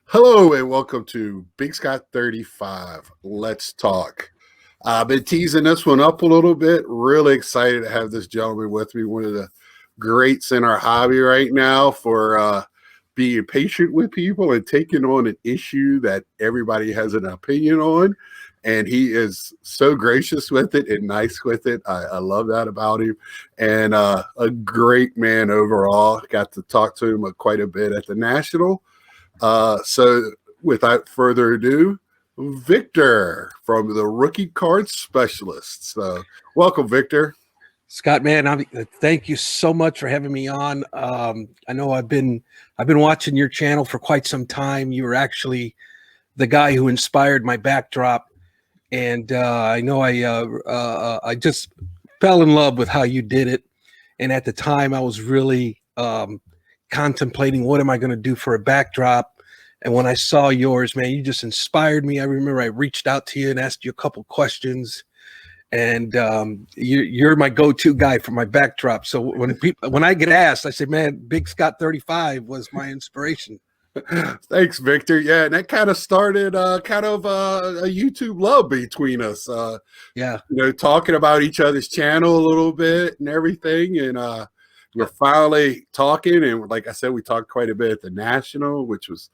Hello and welcome to Big Scott 35. Let's talk. I've been teasing this one up a little bit. Really excited to have this gentleman with me, one of the greats in our hobby right now for being patient with people and taking on an issue that everybody has an opinion on. And he is so gracious with it and nice with it. I love that about him. And a great man overall. Got to talk to him quite a bit at the National. So without further ado, Victor from the Rookie Card Specialists. Welcome, Victor. Scott, man, thank you so much for having me on. I know I've been watching your channel for quite some time. You were actually the guy who inspired my backdrop, and I know I just fell in love with how you did it. And at the time, I was really contemplating what am I going to do for a backdrop. And when I saw yours, man, you just inspired me. I remember I reached out to you and asked you a couple questions. And you're my go-to guy for my backdrop. So when I get asked, I say, "Man, Big Scott 35 was my inspiration." Thanks, Victor. Yeah, and that kind of started a YouTube love between us. Yeah, talking about each other's channel a little bit and everything, and we're finally talking. And like I said, we talked quite a bit at the National, which was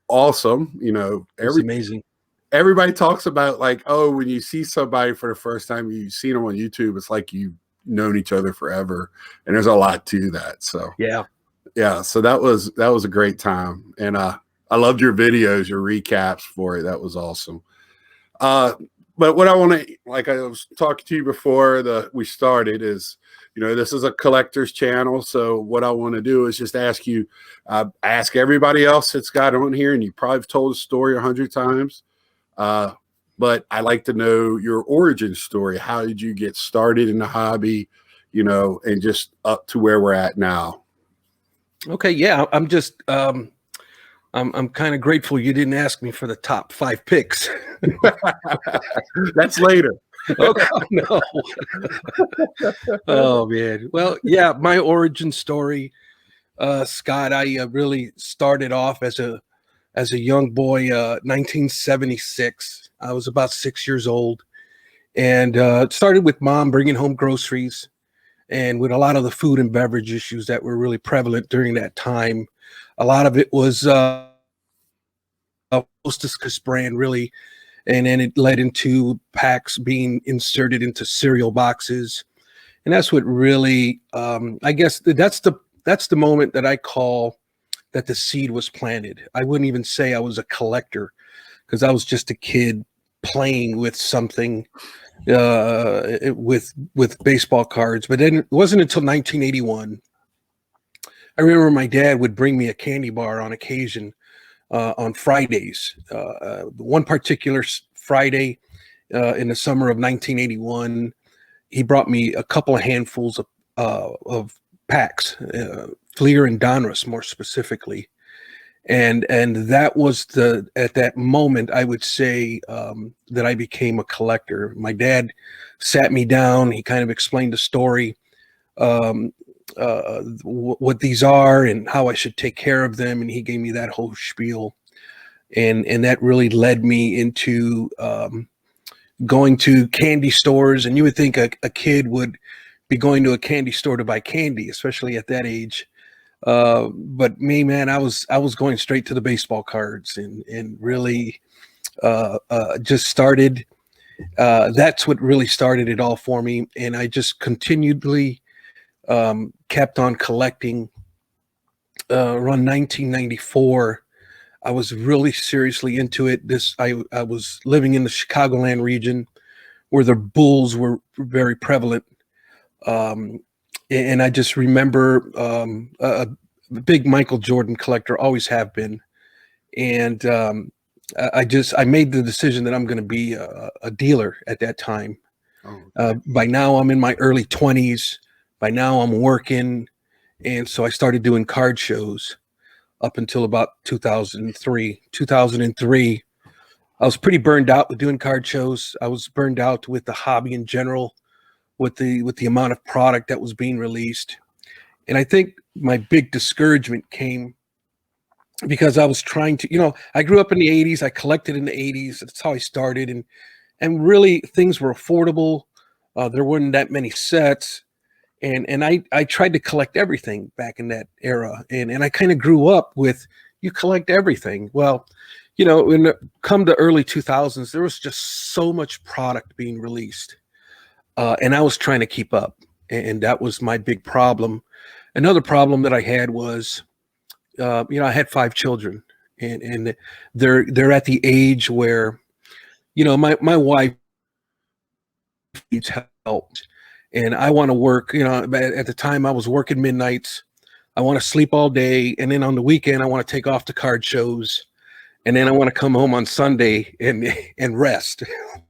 awesome. it's amazing. Everybody talks about like, oh, when you see somebody for the first time, you've seen them on YouTube, it's like you've known each other forever, and there's a lot to that. So yeah, so that was a great time, and I loved your videos, your recaps for it. That was awesome. But what I want to, like I was talking to you before we started, is this is a collector's channel. So what I want to do is just ask you, ask everybody else that's got on here, and you probably have told a story 100 times. But I like to know your origin story. How did you get started in the hobby, and just up to where we're at now? Okay, yeah, I'm just I'm kind of grateful you didn't ask me for the top 5 picks. That's later. Okay, no. Oh man. Well, yeah, my origin story, Scott. I really started off as a young boy, 1976. I was about 6 years old, and it started with mom bringing home groceries, and with a lot of the food and beverage issues that were really prevalent during that time. A lot of it was Hostess brand, really, and then it led into packs being inserted into cereal boxes, and that's what really, I guess, that's the moment that I call that the seed was planted. I wouldn't even say I was a collector, because I was just a kid playing with something, with baseball cards. But then it wasn't until 1981. I remember my dad would bring me a candy bar on occasion, on Fridays. One particular Friday, in the summer of 1981, he brought me a couple of handfuls of packs, Fleer and Donruss more specifically. And that was at that moment, I would say, that I became a collector. My dad sat me down. He kind of explained the story, what these are and how I should take care of them. And he gave me that whole spiel. And that really led me into going to candy stores. And you would think a kid would be going to a candy store to buy candy, especially at that age. But me, man, I was going straight to the baseball cards, and really just started. That's what really started it all for me. And I just continually kept on collecting. Around 1994, I was really seriously into it. I was living in the Chicagoland region, where the Bulls were very prevalent. And I just remember a big Michael Jordan collector, always have been. And I made the decision that I'm going to be a dealer at that time. By now, I'm in my early 20s. By now, I'm working. And so I started doing card shows up until about 2003. 2003, I was pretty burned out with doing card shows. I was burned out with the hobby in general, with the amount of product that was being released. And I think my big discouragement came because I was trying to, I grew up in the 80s. I collected in the 80s. That's how I started. And really things were affordable. There weren't that many sets. And I tried to collect everything back in that era. And I kind of grew up with, you collect everything. Well, when it come to early 2000s, there was just so much product being released. And I was trying to keep up. And that was my big problem. Another problem that I had was, I had 5 children, and they're at the age where, my wife needs help, and I want to work. At the time I was working midnights. I want to sleep all day, and then on the weekend I want to take off to card shows, and then I want to come home on Sunday and rest.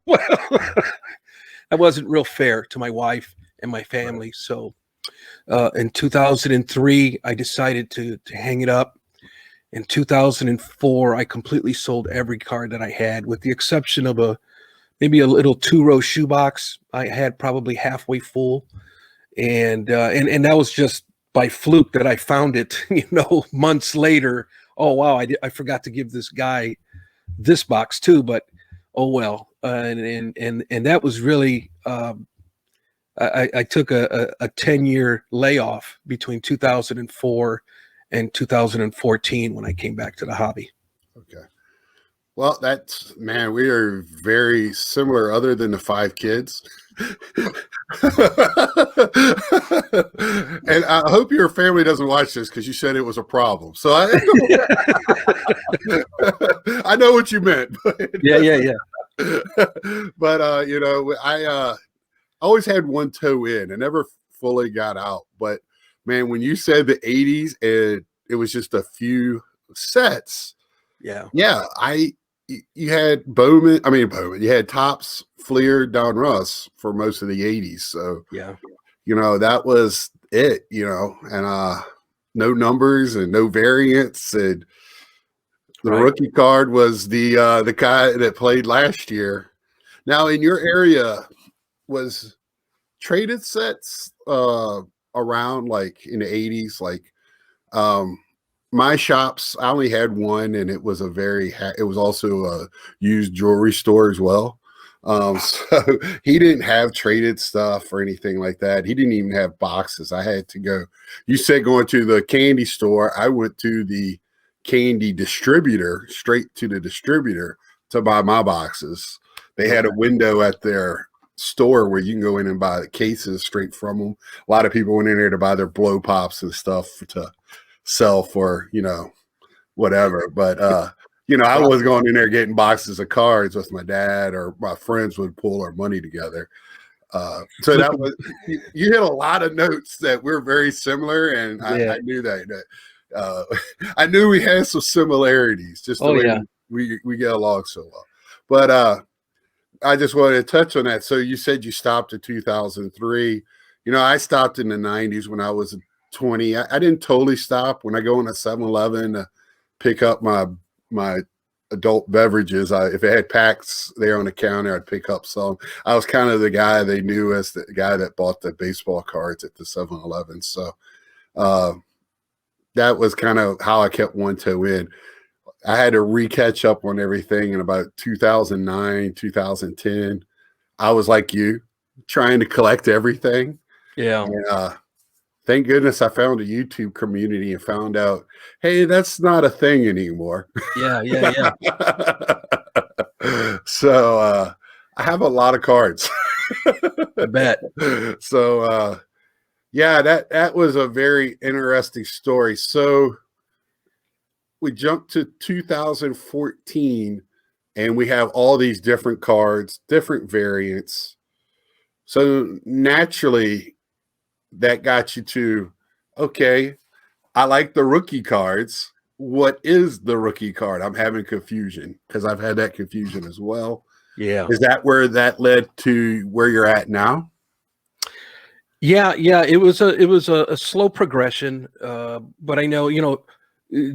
Well, that wasn't real fair to my wife and my family. So in 2003, I decided to hang it up. In 2004, I completely sold every card that I had, with the exception of maybe a little 2-row shoebox. I had probably halfway full, and that was just by fluke that I found it. Months later. Oh wow, I forgot to give this guy this box too. But oh well, and that was really. I took a 10-year layoff between 2004 and 2014 when I came back to the hobby. Okay. Well, we are very similar other than the 5 kids. And I hope your family doesn't watch this, because you said it was a problem. So I know what you meant. Yeah. But, I always had one toe in. I never fully got out. But, man, when you said the 80s and it was just a few sets. Yeah. You had Bowman. You had Topps, Fleer, Donruss for most of the 80s. So, yeah, that was it, and no numbers and no variants. And the rookie card was the guy that played last year. Now, in your area, was traded sets around like in the 80s? Like, my shops, I only had one, and it was it was also a used jewelry store as well. So he didn't have traded stuff or anything like that. He didn't even have boxes. I had to go. You said going to the candy store. I went to the candy distributor, straight to the distributor, to buy my boxes. They had a window at their store where you can go in and buy the cases straight from them. A lot of people went in there to buy their blow pops and stuff to sell for, whatever. But, I was going in there getting boxes of cards with my dad, or my friends would pull our money together. So that was, you hit a lot of notes that we're very similar. And I knew that I knew we had some similarities, just the way we get along so well. But, I just wanted to touch on that. So you said you stopped in 2003. I stopped in the 90s when I was 20. I didn't totally stop. When I go in a 7-Eleven to pick up my adult beverages, if it had packs there on the counter, I'd pick up some. I was kind of the guy they knew as the guy that bought the baseball cards at the 7-Eleven. So that was kind of how I kept one toe in. I had to re-catch up on everything in about 2009, 2010. I was like you, trying to collect everything. Yeah. And, thank goodness I found a YouTube community and found out, hey, that's not a thing anymore. Yeah. So I have a lot of cards. I bet. So that was a very interesting story. So we jumped to 2014, and we have all these different cards, different variants. So naturally, that got you to, okay, I like the rookie cards. What is the rookie card? I'm having confusion, because I've had that confusion as well. Yeah. Is that where that led to where you're at now? Yeah. It was a slow progression, but I know,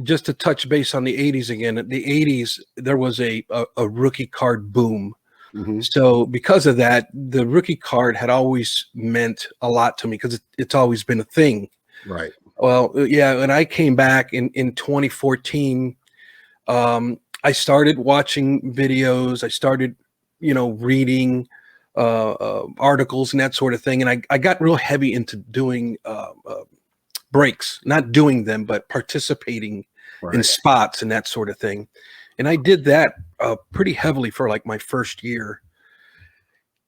just to touch base on the 80s again. The 80s, there was a rookie card boom. Mm-hmm. So because of that, the rookie card had always meant a lot to me, because it's always been a thing. Right. Well, yeah, when I came back in 2014, I started watching videos. I started, reading articles and that sort of thing. And I got real heavy into doing breaks, not doing them, but participating in spots and that sort of thing. And I did that pretty heavily for like my first year.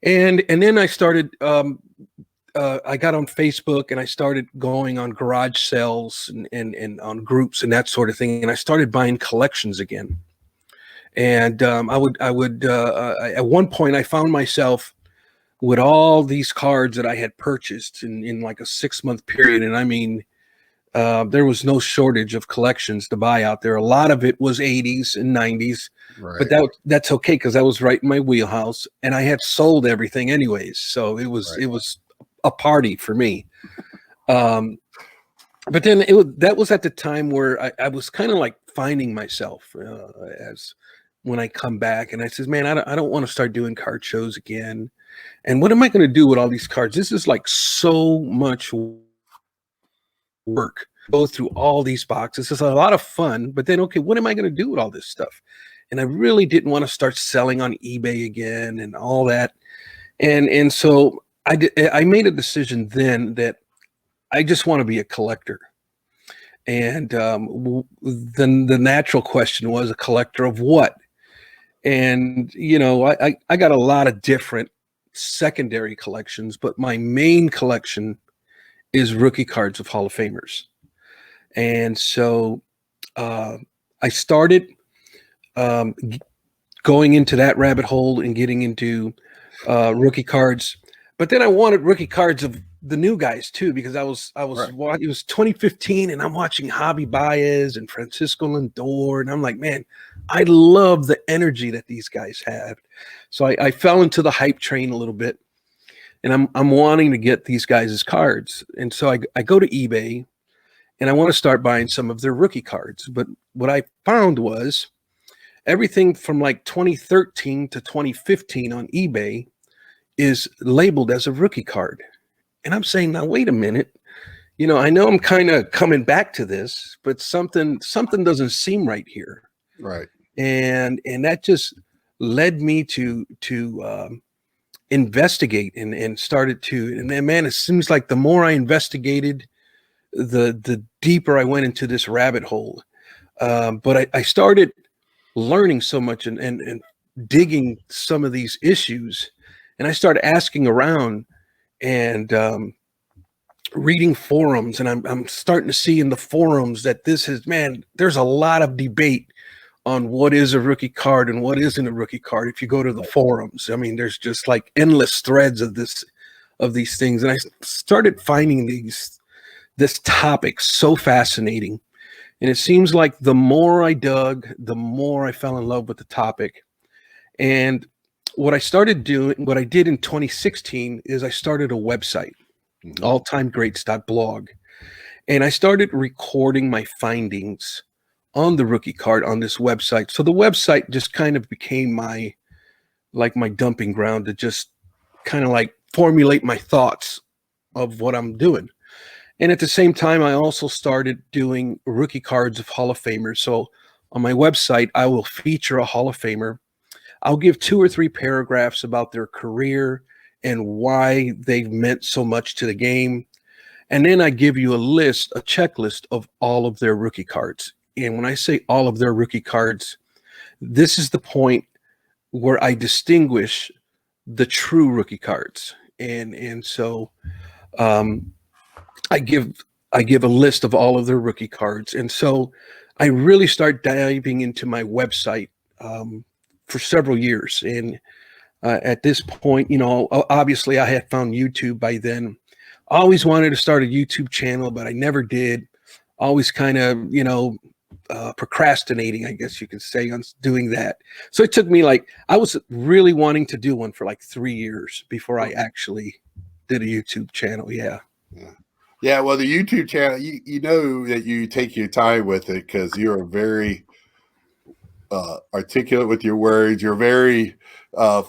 And then I started, I got on Facebook and I started going on garage sales and on groups and that sort of thing. And I started buying collections again. And I would at one point I found myself with all these cards that I had purchased in like a 6-month period. And I mean, there was no shortage of collections to buy out there. A lot of it was 80s and 90s, but that's okay because that was right in my wheelhouse, and I had sold everything anyways, so it was a party for me. But then that was at the time where I was kind of like finding myself as when I come back, and I says, man, I don't want to start doing card shows again, and what am I going to do with all these cards? This is like so much work, go through all these boxes. It's a lot of fun, but then, okay, what am I going to do with all this stuff? And I really didn't want to start selling on eBay again and all that. And so I made a decision then that I just want to be a collector. And then the natural question was, a collector of what? And, I got a lot of different secondary collections, but my main collection is rookie cards of Hall of Famers. And so I started going into that rabbit hole and getting into rookie cards. But then I wanted rookie cards of the new guys too, because it was 2015 and I'm watching Javi Baez and Francisco Lindor. And I'm like, man, I love the energy that these guys have. So I fell into the hype train a little bit. And I'm wanting to get these guys' cards. And so I go to eBay and I want to start buying some of their rookie cards. But what I found was everything from like 2013 to 2015 on eBay is labeled as a rookie card. And I'm saying, now, wait a minute. I know I'm kind of coming back to this, but something doesn't seem right here. Right. And that just led me to investigate and started to, and then, man, it seems like the more I investigated, the deeper I went into this rabbit hole. But I started learning so much and digging some of these issues, and I started asking around and reading forums, and I'm starting to see in the forums that there's a lot of debate on what is a rookie card and what isn't a rookie card. If you go to the forums, I mean, there's just like endless threads of these things. And I started finding this topic so fascinating. And it seems like the more I dug, the more I fell in love with the topic. And what I did in 2016 is I started a website, alltimegreats.blog. And I started recording my findings on the rookie card on this website. So the website just kind of became my dumping ground to just kind of like formulate my thoughts of what I'm doing. And at the same time, I also started doing rookie cards of Hall of Famers. So on my website, I will feature a Hall of Famer. I'll give 2 or 3 paragraphs about their career and why they've meant so much to the game. And then I give you a checklist of all of their rookie cards. And when I say all of their rookie cards, this is the point where I distinguish the true rookie cards. And so I give a list of all of their rookie cards. And so I really start diving into my website for several years. And at this point, obviously I had found YouTube by then. I always wanted to start a YouTube channel, but I never did. Always kind of, procrastinating, I guess you could say, on doing that. So it took me I was really wanting to do one for like 3 years before I actually did a YouTube channel. Yeah. Yeah. Well, the YouTube channel, you know that you take your time with it because you're very articulate with your words. You're very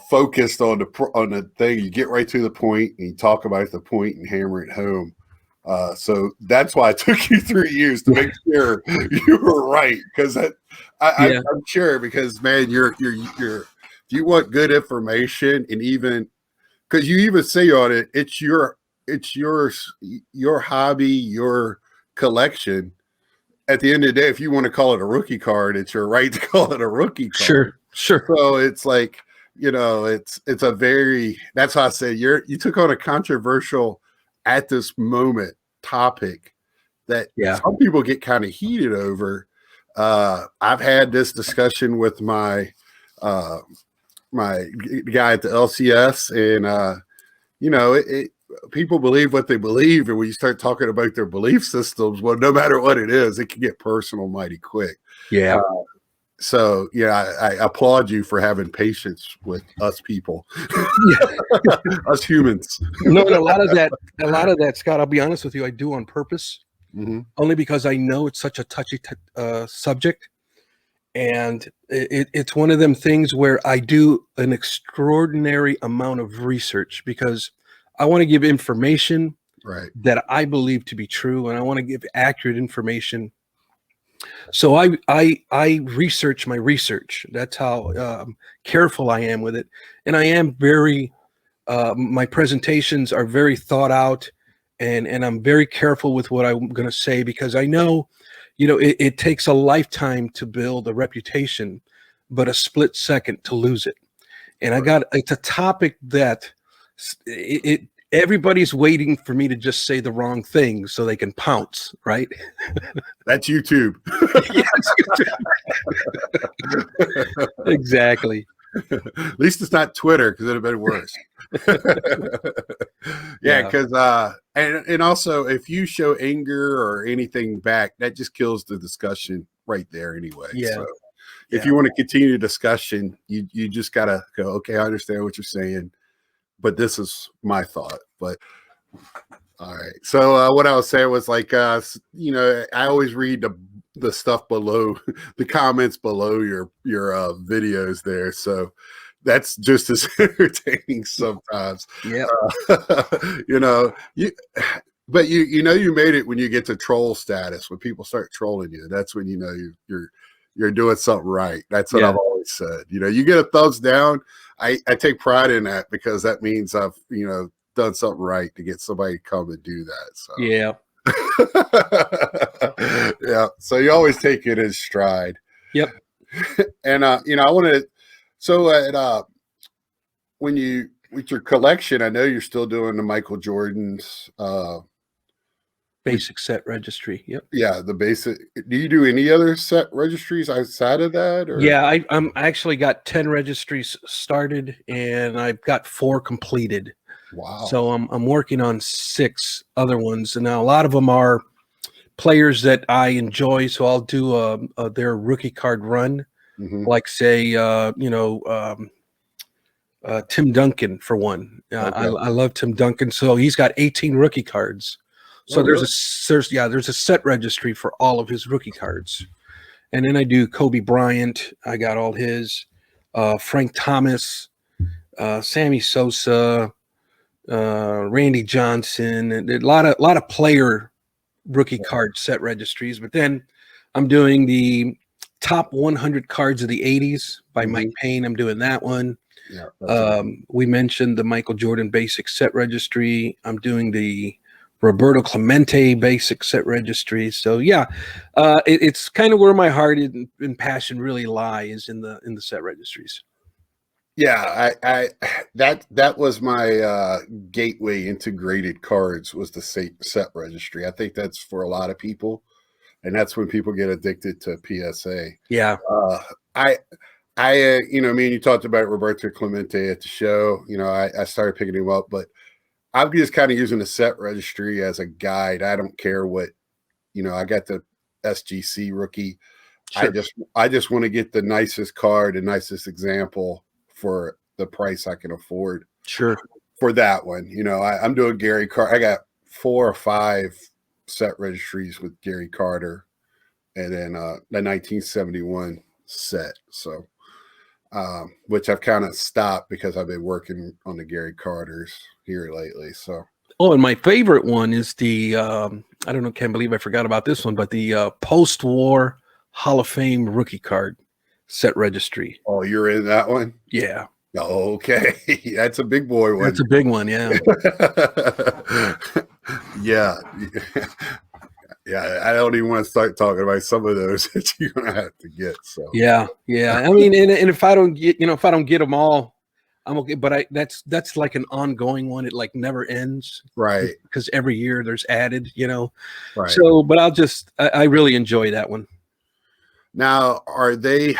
focused on the thing. You get right to the point and you talk about the point and hammer it home. So that's why it took you 3 years to make sure you were right. Because I'm sure, because man, you want good information, and even because you even say on it, it's your hobby, your collection. At the end of the day, if you want to call it a rookie card, it's your right to call it a rookie card. Sure. So it's like, it's a very, that's how I say you took on a controversial at this moment topic that some people get kind of heated over. I've had this discussion with my my guy at the LCS, and people believe what they believe, and when you start talking about their belief systems, well, no matter what it is, it can get personal mighty quick. So I applaud you for having patience with us people, us humans. No, and a lot of that, Scott, I'll be honest with you, I do on purpose, only because I know it's such a touchy subject, and it's one of them things where I do an extraordinary amount of research because I want to give information that I believe to be true, and I want to give accurate information. So I research my research. That's how careful I am with it, and I am very. My presentations are very thought out, and I'm very careful with what I'm going to say because I know, it takes a lifetime to build a reputation, but a split second to lose it. And it's a topic that everybody's waiting for me to just say the wrong thing so they can pounce, right? That's YouTube. Exactly. At least it's not Twitter, because it'd have been worse. Because and also, if you show anger or anything back, that just kills the discussion right there anyway. So if you want to continue the discussion, you just gotta go, okay, I understand what you're saying, but this is my thought. But all right. So what I was saying was like, I always read the stuff below, the comments below your videos there. So that's just as entertaining sometimes. But you made it when you get to troll status. When people start trolling you, that's when you're doing something right. That's what I've always said. You get a thumbs down. I take pride in that, because that means I've done something right to get somebody to come and do that. So so you always take it in stride. And I wanted to, with your collection, I know you're still doing the Michael Jordan's basic set registry. The basic. Do you do any other set registries outside of that? Or? I actually got 10 registries started, and I've got 4 completed. Wow. So I'm working on 6 other ones, and now a lot of them are players that I enjoy. So I'll do their rookie card run, like say Tim Duncan for one. I love Tim Duncan. So he's got 18 rookie cards. So there's a set registry for all of his rookie cards, and then I do Kobe Bryant. I got all his, Frank Thomas, Sammy Sosa, Randy Johnson, and a lot of player rookie card set registries. But then I'm doing the top 100 cards of the 80s by Mike Payne. I'm doing that one. We mentioned the Michael Jordan basic set registry. I'm doing the Roberto Clemente basic set registry. So it's kind of where my heart and passion really lie, is in the set registries. That was my gateway into graded cards, was the set registry. I think that's for a lot of people, and that's when people get addicted to PSA. Me and you talked about Roberto Clemente at the show. I started picking him up, but I'm just kind of using the set registry as a guide. I don't care what, I got the SGC rookie. Sure. I just want to get the nicest card, the nicest example for the price I can afford. Sure. For that one, I'm doing Gary Carter. I got 4 or 5 set registries with Gary Carter, and then the 1971 set. So, which I've kind of stopped because I've been working on the Gary Carters here lately. So Oh, and my favorite one is the I don't know, can't believe I forgot about this one, but the post-war Hall of Fame rookie card set registry. Oh, you're in that one? Yeah. Okay. That's a big boy one. That's a big one, yeah. Yeah. Yeah, I don't even want to start talking about some of those that you're gonna have to get. So yeah. I mean, and if I don't get, if I don't get them all, I'm okay. But that's like an ongoing one. It like never ends, right? Because every year there's added, Right. So, but I really enjoy that one. Now, are they?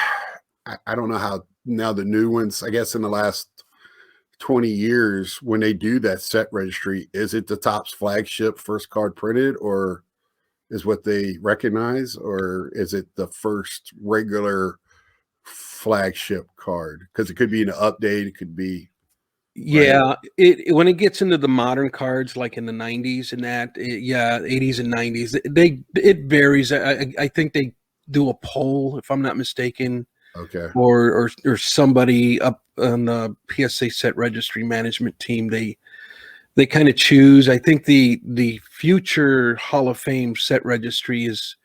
I don't know how now the new ones. I guess in the last 20 years, when they do that set registry, is it the Topps flagship first card printed, or is what they recognize, or is it the first regular flagship card? Because it could be an update, it could be right? When it gets into the modern cards like in the 90s and 80s and 90s, it varies. I think they do a poll, if I'm not mistaken, okay, or somebody up on the PSA set registry management team, they kind of choose. I think the future Hall of Fame set registry is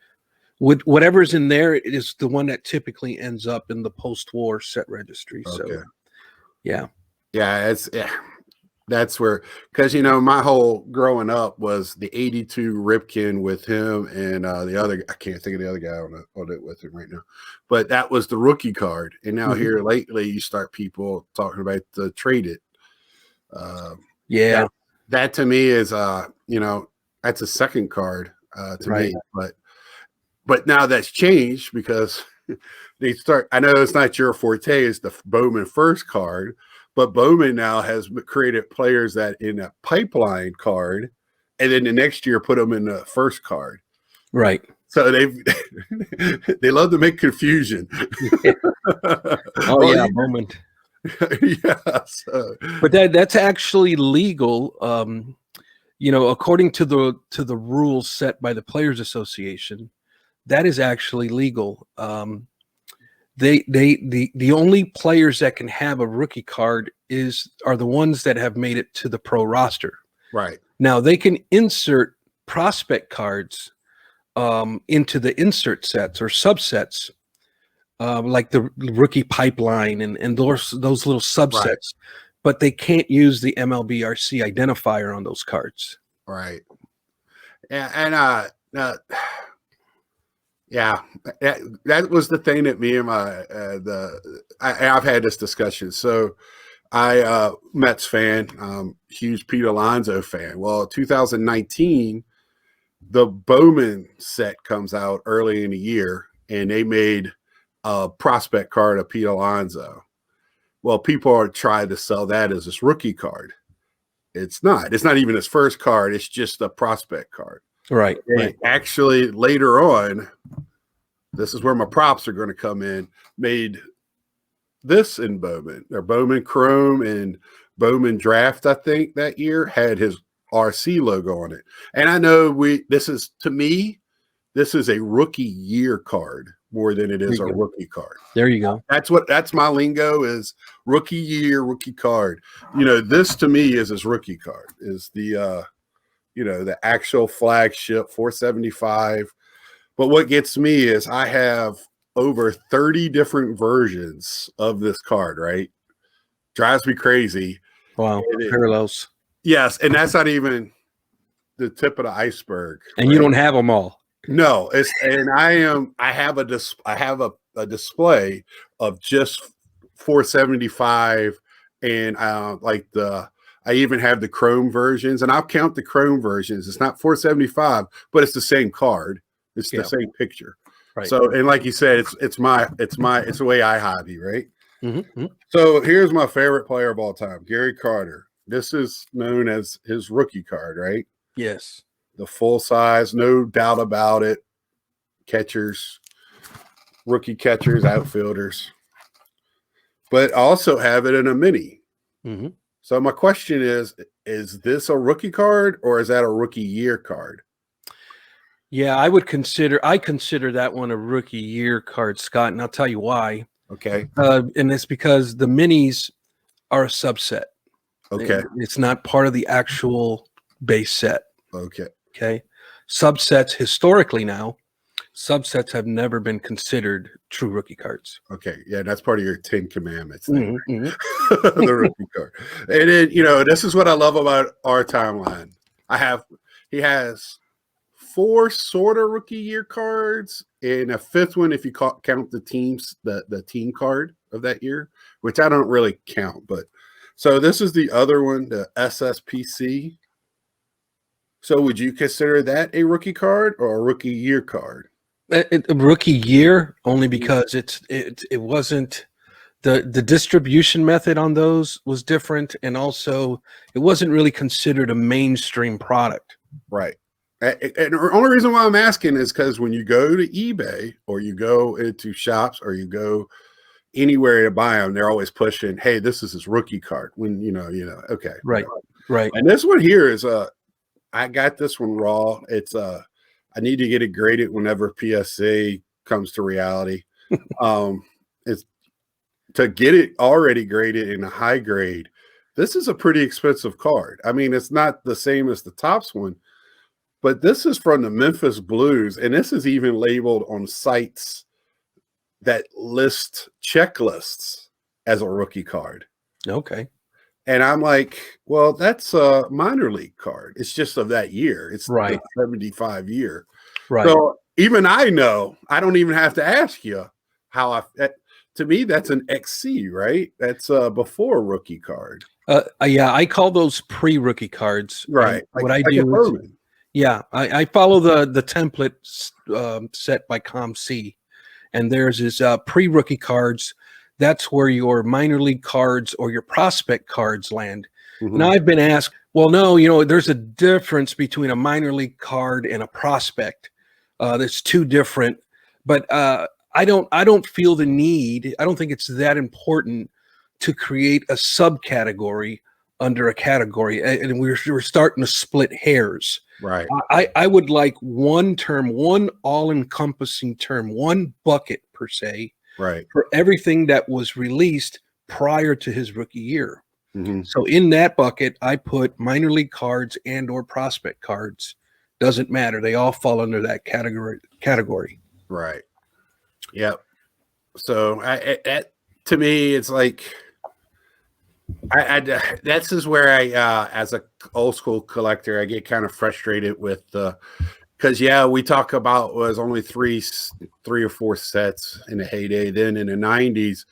with whatever's in there is the one that typically ends up in the post-war set registry. Okay. So yeah, that's where, because my whole growing up was the 82 Ripken with him and the other, I can't think of the other guy on it with him right now, but that was the rookie card. And now here lately you start people talking about the traded. That to me is that's a second card to me, but now that's changed because they start, I know it's not your forte, it's the Bowman first card, but Bowman now has created players that in a pipeline card, and then the next year put them in the first card. Right. So they love to make confusion. Bowman. But that's actually legal. According to the rules set by the Players Association, that is actually legal. The only players that can have a rookie card are the ones that have made it to the pro roster. Right. Now they can insert prospect cards into the insert sets or subsets, like the rookie pipeline and those little subsets, but they can't use the MLBRC identifier on those cards. Right. And that was the thing that me and I've had this discussion. So I Mets fan, huge Pete Alonso fan. Well, 2019, the Bowman set comes out early in the year, and they made a prospect card of Pete Alonso. Well, people are trying to sell that as this rookie card. It's not. It's not even his first card. It's just a prospect card. Right. Actually, later on, this is where my props are going to come in, made this in Bowman. Or Bowman Chrome and Bowman Draft, I think, that year had his RC logo on it. And I know this is a rookie year card more than it is a rookie card. There you go. That's my lingo, is rookie year, rookie card. This to me is his rookie card, is the the actual flagship 475. But what gets me is I have over 30 different versions of this card, right? Drives me crazy. Wow. Parallels. Yes. And that's not even the tip of the iceberg. And you don't have them all. No. I have a display of just 475 and I even have the Chrome versions, and I'll count the Chrome versions. It's not 475, but it's the same card. It's the same picture. Right. So, and like you said, it's the way I hobby, right? Mm-hmm. So here's my favorite player of all time, Gary Carter. This is known as his rookie card, right? Yes. The full size, no doubt about it. Catchers, rookie catchers, outfielders. But also have it in a mini. Mm-hmm. So my question is this a rookie card or is that a rookie year card? Yeah, I consider that one a rookie year card, Scott, and I'll tell you why. Okay. And it's because the minis are a subset. Okay. It's not part of the actual base set. Okay. Okay. Subsets historically now, subsets have never been considered true rookie cards. Okay. Yeah, that's part of your 10 commandments thing. Mm-hmm. The rookie card. And then, this is what I love about our timeline. He has 4 sort of rookie year cards and a 5th one if you count the teams, the team card of that year, which I don't really count. But so this is the other one, the SSPC. So would you consider that a rookie card or a rookie year card? A rookie year, only because it wasn't the distribution method on those was different, and also it wasn't really considered a mainstream product. Right. And the only reason why I'm asking is because when you go to eBay or you go into shops or you go anywhere to buy them, they're always pushing, "Hey, this is his rookie card." When okay, right. And this one here is I got this one raw. It's I need to get it graded whenever PSA comes to reality. It's to get it already graded in a high grade. This is a pretty expensive card. I mean, it's not the same as the Topps one, but this is from the Memphis Blues, and this is even labeled on sites that list checklists as a rookie card. Okay. And I'm like, well, that's a minor league card. It's just of that year. It's right. The 75 year. Right. So even I know, I don't even have to ask you how to me, that's an XC, right? That's before rookie card. Yeah, I call those pre-rookie cards. Right. What I do is, I follow the template set by ComC, and there's is pre-rookie cards. That's where your minor league cards or your prospect cards land. Mm-hmm. Now I've been asked, well, no, there's a difference between a minor league card and a prospect. There's 2 different, but I don't feel the need. I don't think it's that important to create a subcategory under a category, and we're starting to split hairs. Right. I would like one term, one all-encompassing term, one bucket per se, right, for everything that was released prior to his rookie year. Mm-hmm. So in that bucket, I put minor league cards and or prospect cards. Doesn't matter. They all fall under that category. Right. Yep. So to me, it's like that's is where I as a old school collector, I get kind of frustrated with because we talk about was only three or 4 sets in the heyday. Then in the 90s,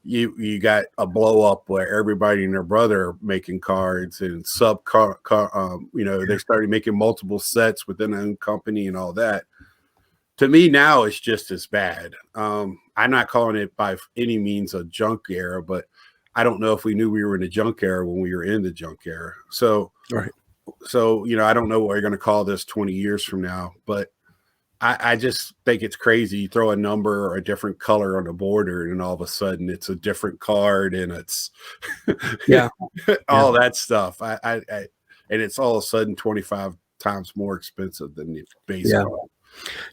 you got a blow up where everybody and their brother making cards and they started making multiple sets within their own company and all that. To me now, it's just as bad. I'm not calling it by any means a junk era, but I don't know if we knew we were in the junk era when we were in the junk era. So, right. So, I don't know what we're going to call this 20 years from now, but I just think it's crazy. You throw a number or a different color on the border and all of a sudden it's a different card and it's all that stuff. And it's all of a sudden 25 times more expensive than the base card.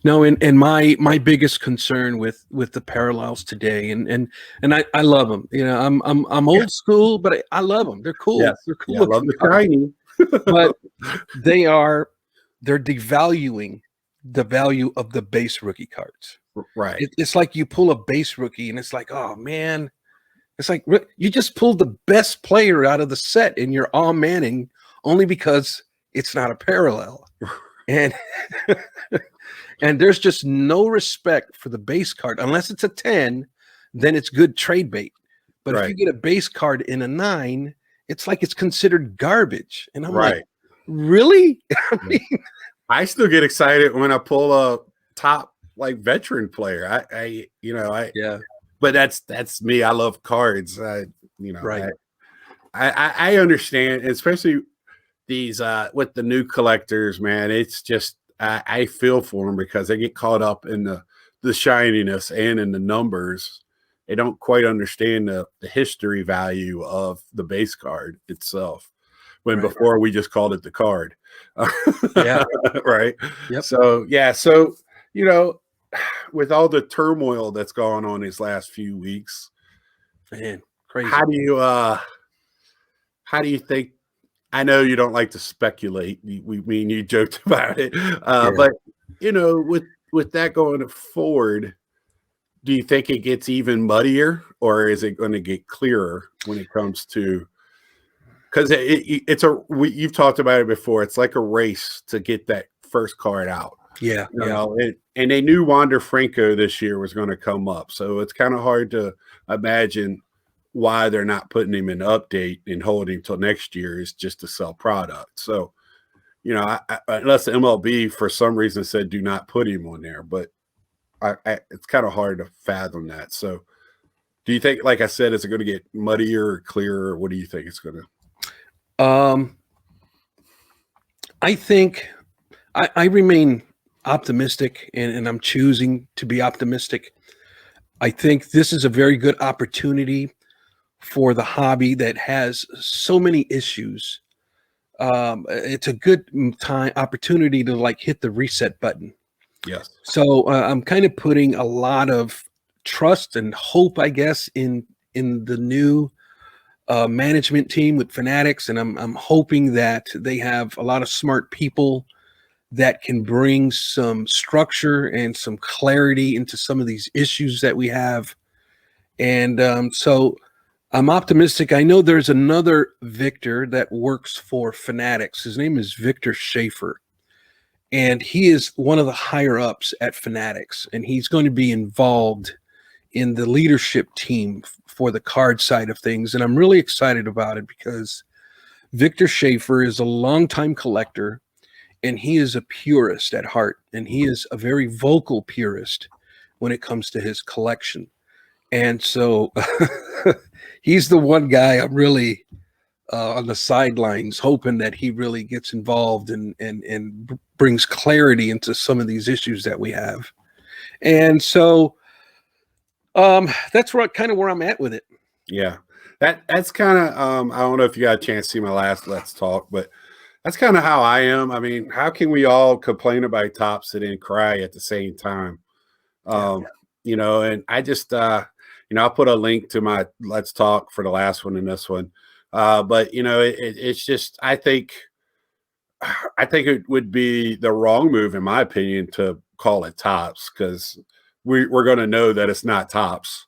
No, and my biggest concern with the parallels today, and I love them. I'm old school, but I love them. They're cool. Yes. They're cool. I love the shiny, but they're devaluing the value of the base rookie cards. Right. It's like you pull a base rookie, and it's like, oh man, it's like you just pulled the best player out of the set, and you're all manning only because it's not a parallel, and. And there's just no respect for the base card. Unless it's a 10, then it's good trade bait. But if you get a base card in a 9, it's like it's considered garbage. And I'm like, really? I mean, I still get excited when I pull a top veteran player. But that's me. I love cards. I understand, especially these with the new collectors, man. It's just I feel for them because they get caught up in the shininess and in the numbers. They don't quite understand the history value of the base card itself. When before we just called it the card. Right. Yep. So with all the turmoil that's gone on these last few weeks, man, crazy. How do you think I know you don't like to speculate. Me and you joked about it, but with that going forward, do you think it gets even muddier, or is it going to get clearer when it comes to? Because you've talked about it before. It's like a race to get that first card out. Yeah, and they knew Wander Franco this year was going to come up, so it's kind of hard to imagine why they're not putting him in update and holding him till next year is just to sell product. So, unless the MLB for some reason said do not put him on there, but it's kind of hard to fathom that. So, do you think, like I said, is it going to get muddier or clearer? Or what do you think it's going to? I think I remain optimistic, and I'm choosing to be optimistic. I think this is a very good opportunity for the hobby that has so many issues. It's a good opportunity to like hit the reset button. Yes. So I'm kind of putting a lot of trust and hope, I guess, in the new management team with Fanatics, and I'm hoping that they have a lot of smart people that can bring some structure and some clarity into some of these issues that we have. And so I'm optimistic. I know there's another Victor that works for Fanatics. His name is Victor Schaefer, and he is one of the higher ups at Fanatics, and he's going to be involved in the leadership team for the card side of things. And I'm really excited about it because Victor Schaefer is a longtime collector, and he is a purist at heart, and he is a very vocal purist when it comes to his collection. And so he's the one guy I'm really on the sidelines hoping that he really gets involved and brings clarity into some of these issues that we have. And so that's where I'm at with it. Yeah, that's kind of I don't know if you got a chance to see my last Let's Talk, but that's kind of how I am. I mean, how can we all complain about Topps and then cry at the same time? And I just I'll put a link to my Let's Talk for the last one and this one. But it's just I think it would be the wrong move, in my opinion, to call it Topps, because we're going to know that it's not Topps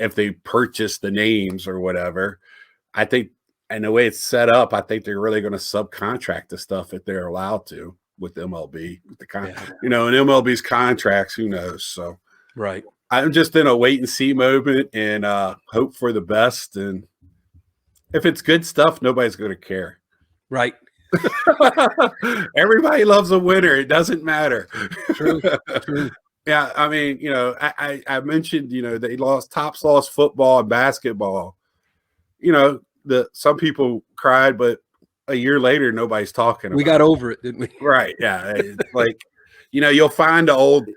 if they purchase the names or whatever. I think, and the way it's set up, I think they're really going to subcontract the stuff if they're allowed to with MLB. With the and MLB's contracts, who knows? So right. I'm just in a wait and see moment and hope for the best. And if it's good stuff, nobody's going to care. Right. Everybody loves a winner. It doesn't matter. True. Yeah, I mean, I mentioned, they Topps lost football and basketball. Some people cried, but a year later, nobody's talking about it. We got over it, didn't we? Right. Yeah. It's like, you'll find the old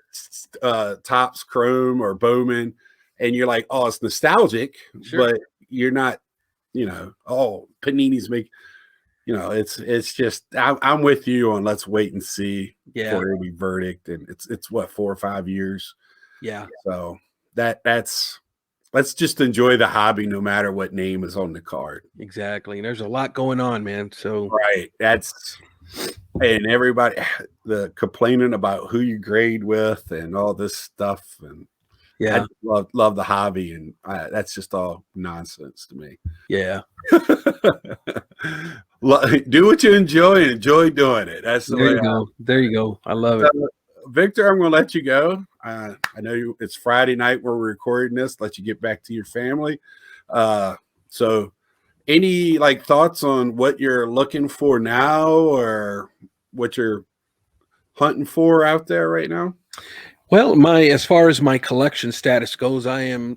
Topps Chrome or Bowman, and you're like, oh, it's nostalgic, sure. But you're not, Panini's make. It's just I'm with you on let's wait and see for any verdict, and it's what 4 or 5 years. Yeah. So let's just enjoy the hobby no matter what name is on the card. Exactly. And there's a lot going on, man. So right. And everybody the complaining about who you grade with and all this stuff, and I love the hobby, and that's just all nonsense to me. Yeah. Do what you enjoy and enjoy doing it. That's the way. There you go. I love it. Victor, I'm going to let you go. I know it's Friday night where we're recording this. Let you get back to your family. So any thoughts on what you're looking for now or what you're hunting for out there right now? Well, as far as my collection status goes, I am,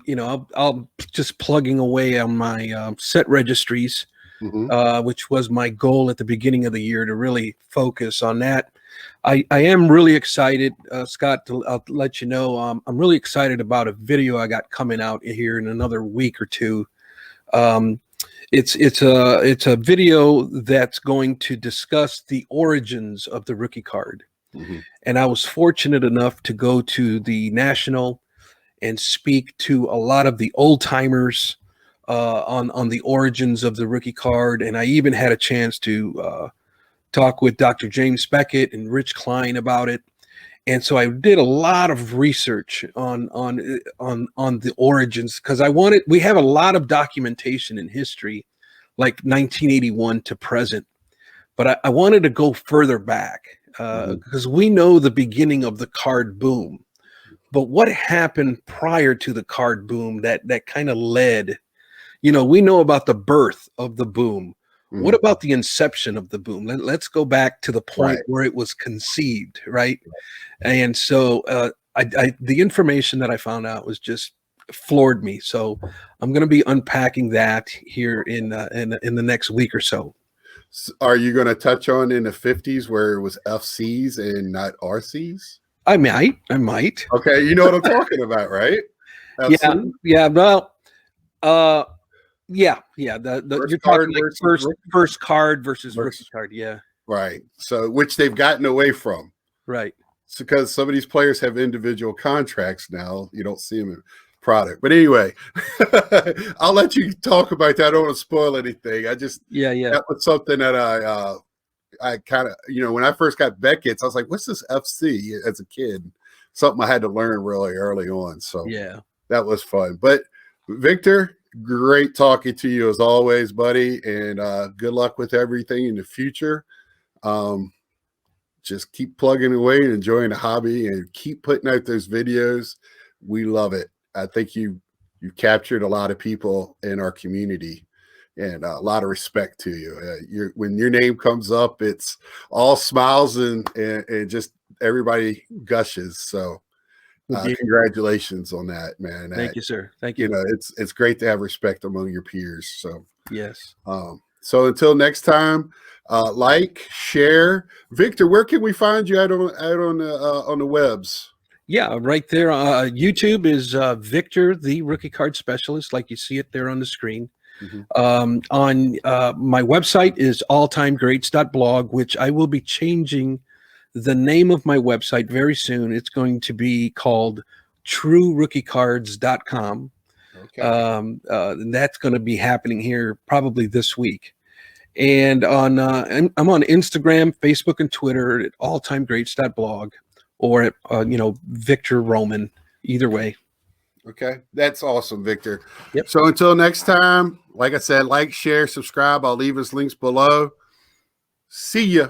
I'll just plugging away on my set registries, which was my goal at the beginning of the year, to really focus on that. I am really excited, Scott, I'll let you know, I'm really excited about a video I got coming out here in another week or two. It's a video that's going to discuss the origins of the rookie card. And I was fortunate enough to go to the National and speak to a lot of the old timers on the origins of the rookie card, and I even had a chance to talk with Dr. James Beckett and Rich Klein about it. And so I did a lot of research on the origins, because we have a lot of documentation in history, like 1981 to present, but I wanted to go further back, because we know the beginning of the card boom, but what happened prior to the card boom that kind of led, we know about the birth of the boom. What about the inception of the boom? Let's go back to the point where it was conceived, right? And so the information that I found out was just floored me. So I'm going to be unpacking that here in the next week or so. Are you going to touch on in the 50s where it was FCs and not RCs? I might. Okay, you know what I'm talking about, right? FC? Yeah. Well, yeah. You're talking like first card versus rookie card. Yeah. Right. So, which they've gotten away from. Right. So, because some of these players have individual contracts now, you don't see them in product. But anyway, I'll let you talk about that. I don't want to spoil anything. That was something that I kind of, when I first got Beckett's, I was like, what's this FC as a kid? Something I had to learn really early on. So yeah, that was fun. But Victor, great talking to you as always, buddy. And good luck with everything in the future. Just keep plugging away and enjoying the hobby and keep putting out those videos. We love it. I think you captured a lot of people in our community, and a lot of respect to you. When your name comes up, it's all smiles and just everybody gushes. So congratulations on that, man. Thank you, sir. Thank you. It's great to have respect among your peers. So yes. So until next time, like, share. Victor, where can we find you out on the webs? Yeah, right there. YouTube is Victor, the Rookie Card Specialist, like you see it there on the screen. On my website is alltimegreats.blog, which I will be changing the name of my website very soon. It's going to be called truerookiecards.com. Okay. And that's going to be happening here probably this week. And I'm on Instagram, Facebook, and Twitter at alltimegreats.blog, or at Victor Roman, either way. Okay, that's awesome, Victor. Yep. So until next time, like I said, like, share, subscribe. I'll leave his links below. See ya.